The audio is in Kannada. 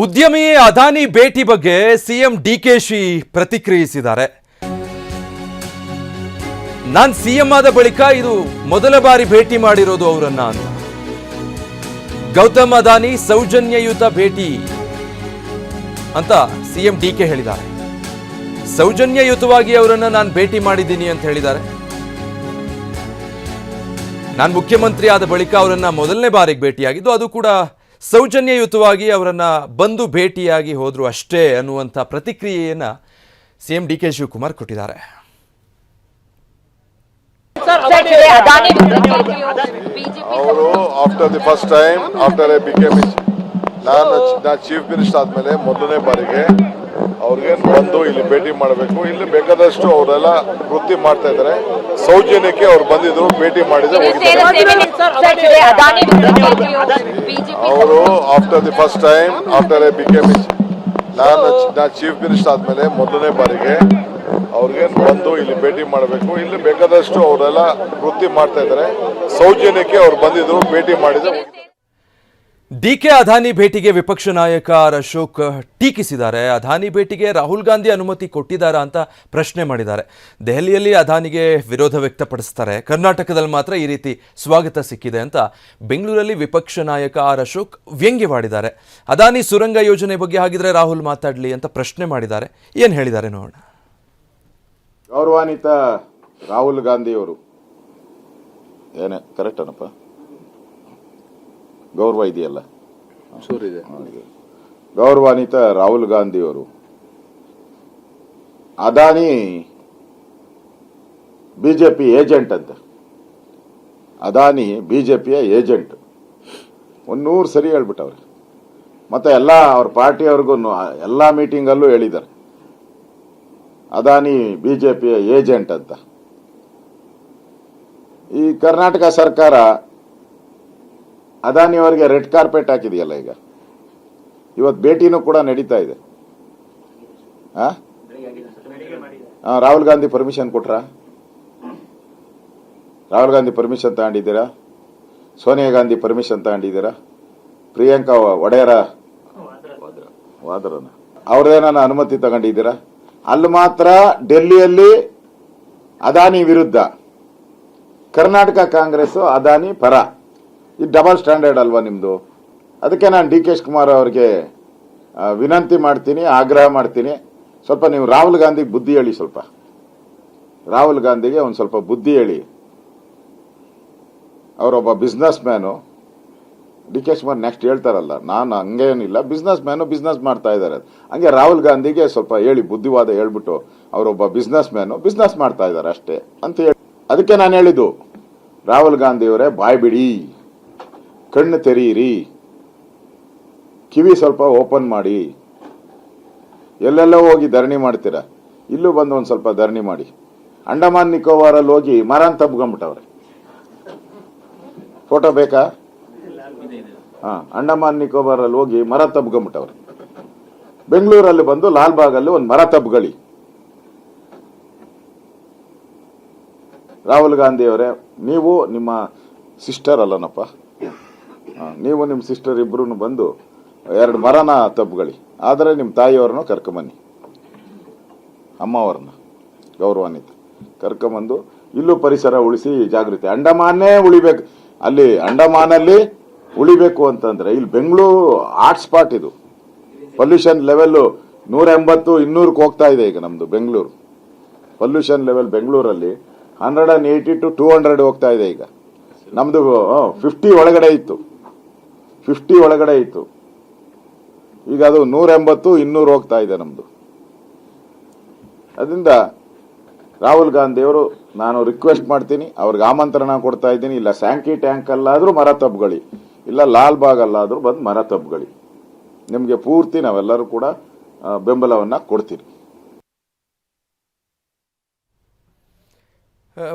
ಉದ್ಯಮಿ ಅದಾನಿ ಭೇಟಿ ಬಗ್ಗೆ ಸಿಎಂ ಡಿಕೆಶಿ ಪ್ರತಿಕ್ರಿಯಿಸಿದ್ದಾರೆ. ನಾನು ಸಿಎಂ ಆದ ಬಳಿಕ ಇದು ಮೊದಲ ಬಾರಿ ಭೇಟಿ ಮಾಡಿರೋದು ಅವರನ್ನ ಅಂತ. ಗೌತಮ್ ಅದಾನಿ ಸೌಜನ್ಯಯುತ ಭೇಟಿ ಅಂತ ಸಿಎಂ ಡಿಕೆ ಹೇಳಿದ್ದಾರೆ. ಸೌಜನ್ಯಯುತವಾಗಿ ಅವರನ್ನ ನಾನು ಭೇಟಿ ಮಾಡಿದ್ದೀನಿ ಅಂತ ಹೇಳಿದ್ದಾರೆ. ನಾನು ಮುಖ್ಯಮಂತ್ರಿ ಆದ ಬಳಿಕ ಅವರನ್ನ ಮೊದಲನೇ ಬಾರಿಗೆ ಭೇಟಿಯಾಗಿದ್ದು, ಅದು ಕೂಡ ಸೌಜನ್ಯಯುತವಾಗಿ ಅವರನ್ನ ಬಂದು ಭೇಟಿಯಾಗಿ ಹೋದ್ರು ಅಷ್ಟೇ ಅನ್ನುವಂಥ ಪ್ರತಿಕ್ರಿಯೆಯನ್ನ ಸಿಎಂ ಡಿಕೆ ಶಿವಕುಮಾರ್ ಕೊಟ್ಟಿದ್ದಾರೆ. ಅವರು after the first time after I became ನಾನು ಚೀಫ್ ಮಿನಿಸ್ಟರ್ ಆದ್ಮೇಲೆ ಮೊದಲನೇ ಬಾರಿಗೆ ಅವ್ರಿಗೆ ಬಂದು ಇಲ್ಲಿ ಭೇಟಿ ಮಾಡಬೇಕು. ಇಲ್ಲಿ ಬೇಕಾದಷ್ಟು ಅವರೆಲ್ಲ ವೃತ್ತಿ ಮಾಡ್ತಾ ಇದ್ದಾರೆ. ಸೌಜನ್ಯಕ್ಕೆ ಅವ್ರು ಬಂದಿದ್ರು, ಭೇಟಿ ಮಾಡಿದ್ರು. ಅವರು after the first time after I became ನಾನು ಚೀಫ್ ಮಿನಿಸ್ಟರ್ ಆದ್ಮೇಲೆ ಮೊದಲನೇ ಬಾರಿಗೆ ಅವ್ರಿಗೆ ಬಂದು ಇಲ್ಲಿ ಭೇಟಿ ಮಾಡಬೇಕು. ಇಲ್ಲಿ ಬೇಕಾದಷ್ಟು ಅವರೆಲ್ಲ ವೃತ್ತಿ ಮಾಡ್ತಾ ಇದ್ದಾರೆ. ಸೌಜನ್ಯಕ್ಕೆ ಅವ್ರು ಬಂದಿದ್ರು, ಭೇಟಿ ಮಾಡಿದ್ರು. ಡಿಕೆ ಅದಾನಿ ಭೇಟಿಗೆ ವಿಪಕ್ಷ ನಾಯಕ ಅಶೋಕ್ ಟೀಕಿಸಿದ್ದಾರೆ. ಅದಾನಿ ಭೇಟಿಗೆ ರಾಹುಲ್ ಗಾಂಧಿ ಅನುಮತಿ ಕೊಟ್ಟಿದ್ದಾರಾ ಅಂತ ಪ್ರಶ್ನೆ ಮಾಡಿದ್ದಾರೆ. ದೆಹಲಿಯಲ್ಲಿ ಅದಾನಿಗೆ ವಿರೋಧ ವ್ಯಕ್ತಪಡಿಸ್ತಾರೆ, ಕರ್ನಾಟಕದಲ್ಲಿ ಮಾತ್ರ ಈ ರೀತಿ ಸ್ವಾಗತ ಸಿಕ್ಕಿದೆ ಅಂತ ಬೆಂಗಳೂರಲ್ಲಿ ವಿಪಕ್ಷ ನಾಯಕ ಅಶೋಕ್ ವ್ಯಂಗ್ಯವಾಡಿದ್ದಾರೆ. ಅದಾನಿ ಸುರಂಗ ಯೋಜನೆ ಬಗ್ಗೆ ಹಾಗಿದ್ರೆ ರಾಹುಲ್ ಮಾತಾಡಲಿ ಅಂತ ಪ್ರಶ್ನೆ ಮಾಡಿದ್ದಾರೆ. ಏನು ಹೇಳಿದ್ದಾರೆ ನೋಡೋಣ. ಗೌರವಾನ್ವಿತ ರಾಹುಲ್ ಗಾಂಧಿಯವರು, ಏನೇ ಕರೆಕ್ಟ್ ಏನಪ್ಪ, ಗೌರವ ಇದೆಯಲ್ಲ, ಗೌರವಾನ್ವಿತ ರಾಹುಲ್ ಗಾಂಧಿಯವರು, ಅದಾನಿ ಬಿಜೆಪಿ ಏಜೆಂಟ್ ಅಂತ. ಅದಾನಿ ಬಿಜೆಪಿಯ ಏಜೆಂಟ್ 100 ಸರಿ ಹೇಳ್ಬಿಟ್ಟವ್ರೆ. ಮತ್ತೆ ಎಲ್ಲ ಅವ್ರ ಪಾರ್ಟಿಯವ್ರಿಗೂ ಎಲ್ಲ ಮೀಟಿಂಗಲ್ಲೂ ಹೇಳಿದ್ದಾರೆ ಅದಾನಿ ಬಿಜೆಪಿಯ ಏಜೆಂಟ್ ಅಂತ. ಈ ಕರ್ನಾಟಕ ಸರ್ಕಾರ ಅದಾನಿಯವರಿಗೆ ರೆಡ್ ಕಾರ್ಪೆಟ್ ಹಾಕಿದೆಯಲ್ಲ, ಈಗ ಇವತ್ತು ಭೇಟಿನೂ ಕೂಡ ನಡೀತಾ ಇದೆ. ರಾಹುಲ್ ಗಾಂಧಿ ಪರ್ಮಿಷನ್ ಕೊಟ್ರ? ರಾಹುಲ್ ಗಾಂಧಿ ಪರ್ಮಿಷನ್ ತಗೊಂಡಿದ್ದೀರಾ? ಸೋನಿಯಾ ಗಾಂಧಿ ಪರ್ಮಿಷನ್ ತಗೊಂಡಿದ್ದೀರಾ? ಪ್ರಿಯಾಂಕಾ ಒಡೆಯರ ವಾದ್ರನ ಅವ್ರದೇನ ಅನುಮತಿ ತಗೊಂಡಿದ್ದೀರಾ? ಅಲ್ಲಿ ಮಾತ್ರ ಡೆಲ್ಲಿಯಲ್ಲಿ ಅದಾನಿ ವಿರುದ್ಧ, ಕರ್ನಾಟಕ ಕಾಂಗ್ರೆಸ್ ಅದಾನಿ ಪರ. ಇದು ಡಬಲ್ ಸ್ಟ್ಯಾಂಡರ್ಡ್ ಅಲ್ವಾ ನಿಮ್ದು? ಅದಕ್ಕೆ ನಾನು ಡಿ ಕೆ ಶಿವಕುಮಾರ್ ಅವರಿಗೆ ವಿನಂತಿ ಮಾಡ್ತೀನಿ, ಆಗ್ರಹ ಮಾಡ್ತೀನಿ, ಸ್ವಲ್ಪ ನೀವು ರಾಹುಲ್ ಗಾಂಧಿಗೆ ಬುದ್ಧಿ ಹೇಳಿ. ಸ್ವಲ್ಪ ರಾಹುಲ್ ಗಾಂಧಿಗೆ ಒಂದು ಸ್ವಲ್ಪ ಬುದ್ಧಿ ಹೇಳಿ. ಅವರೊಬ್ಬ business man. D K Shivakumar next ಹೇಳ್ತಾರಲ್ಲ, ನಾನು ಹಂಗೇನಿಲ್ಲ, ಬಿಸ್ನೆಸ್ ಮ್ಯಾನು, ಬಿಸ್ನೆಸ್ ಮಾಡ್ತಾ ಇದ್ದಾರೆ. ಹಂಗೆ ರಾಹುಲ್ ಗಾಂಧಿಗೆ ಸ್ವಲ್ಪ ಹೇಳಿ, ಬುದ್ಧಿವಾದ ಹೇಳ್ಬಿಟ್ಟು, ಅವರೊಬ್ಬ ಬಿಸ್ನೆಸ್ ಮ್ಯಾನು, ಬಿಸ್ನೆಸ್ ಮಾಡ್ತಾ ಇದ್ದಾರೆ ಅಷ್ಟೇ ಅಂತ ಹೇಳಿ. ಅದಕ್ಕೆ ನಾನು ಹೇಳಿದ್ದು, ರಾಹುಲ್ ಗಾಂಧಿಯವರೇ ಬಾಯ್ ಬಿಡಿ, ಕಣ್ಣು ತೆರೀರಿ, ಕಿವಿ ಸ್ವಲ್ಪ ಓಪನ್ ಮಾಡಿ. ಎಲ್ಲೆಲ್ಲೋ ಹೋಗಿ ಧರಣಿ ಮಾಡ್ತೀರಾ, ಇಲ್ಲೂ ಬಂದು ಒಂದು ಸ್ವಲ್ಪ ಧರಣಿ ಮಾಡಿ. ಅಂಡಮಾನ್ ನಿಕೋಬಾರಲ್ಲಿ ಹೋಗಿ ಮರನ್ ತಬ್ಕೊಂಡ್ಬಿಟ್ಟವ್ರೆ. ಫೋಟೋ ಬೇಕಾ? ಅಂಡಮಾನ್ ನಿಕೋಬಾರಲ್ಲಿ ಹೋಗಿ ಮರ ತಬ್ಕೊಂಡ್ಬಿಟ್ಟವ್ರೆ. ಬೆಂಗಳೂರಲ್ಲಿ ಬಂದು ಲಾಲ್ಬಾಗಲ್ಲಿ ಒಂದು ಮರ ತಬ್ಗಳಿ. ರಾಹುಲ್ ಗಾಂಧಿಯವರೇ, ನೀವು ನಿಮ್ಮ ಸಿಸ್ಟರ್ ಅಲ್ಲನಪ್ಪ, ನೀವು ನಿಮ್ಮ ಸಿಸ್ಟರ್ ಇಬ್ರು ಬಂದು 2 ಮರನ ತಬ್ಗಳಿ. ಆದರೆ ನಿಮ್ಮ ತಾಯಿಯವ್ರನ್ನ ಕರ್ಕೊಂಬನ್ನಿ, ಅಮ್ಮವ್ರನ್ನ ಗೌರವಾನ್ವಿತ ಕರ್ಕೊಂಬಂದು ಇಲ್ಲೂ ಪರಿಸರ ಉಳಿಸಿ ಜಾಗೃತಿ. ಅಂಡಮಾನೇ ಉಳಿಬೇಕು, ಅಲ್ಲಿ ಅಂಡಮಾನಲ್ಲಿ ಉಳಿಬೇಕು ಅಂತಂದ್ರೆ ಇಲ್ಲಿ ಬೆಂಗಳೂರು ಹಾಟ್ ಸ್ಪಾಟ್. ಇದು ಪೊಲ್ಯೂಷನ್ ಲೆವೆಲ್ 180, 200ಕ್ಕೆ ಹೋಗ್ತಾ ಇದೆ ಈಗ ನಮ್ದು ಬೆಂಗಳೂರು. ಪೊಲ್ಯೂಷನ್ ಲೆವೆಲ್ ಬೆಂಗಳೂರಲ್ಲಿ 180 to 200 ಹೋಗ್ತಾ ಇದೆ ಈಗ. ನಮ್ದು 50 ಒಳಗಡೆ ಇತ್ತು, 50 ಒಳಗಡೆ ಇತ್ತು. ಈಗ ಅದು 180, 200 ಹೋಗ್ತಾ ಇದೆ ನಮ್ದು. ಅದರಿಂದ ರಾಹುಲ್ ಗಾಂಧಿಯವರು, ನಾನು ರಿಕ್ವೆಸ್ಟ್ ಮಾಡ್ತೀನಿ, ಅವ್ರಿಗೆ ಆಮಂತ್ರಣ ಕೊಡ್ತಾ ಇದ್ದೀನಿ, ಇಲ್ಲ ಸ್ಯಾಂಕಿ ಟ್ಯಾಂಕ್ ಅಲ್ಲಾದ್ರೂ ಮರ ತಬ್ಗಳಿ, ಇಲ್ಲ ಲಾಲ್ಬಾಗ್ ಅಲ್ಲಾದ್ರೂ ಬಂದು ಮರ ತಬ್ಗಳಿ. ನಿಮಗೆ ಪೂರ್ತಿ ನಾವೆಲ್ಲರೂ ಕೂಡ ಬೆಂಬಲವನ್ನ ಕೊಡ್ತೀವಿ.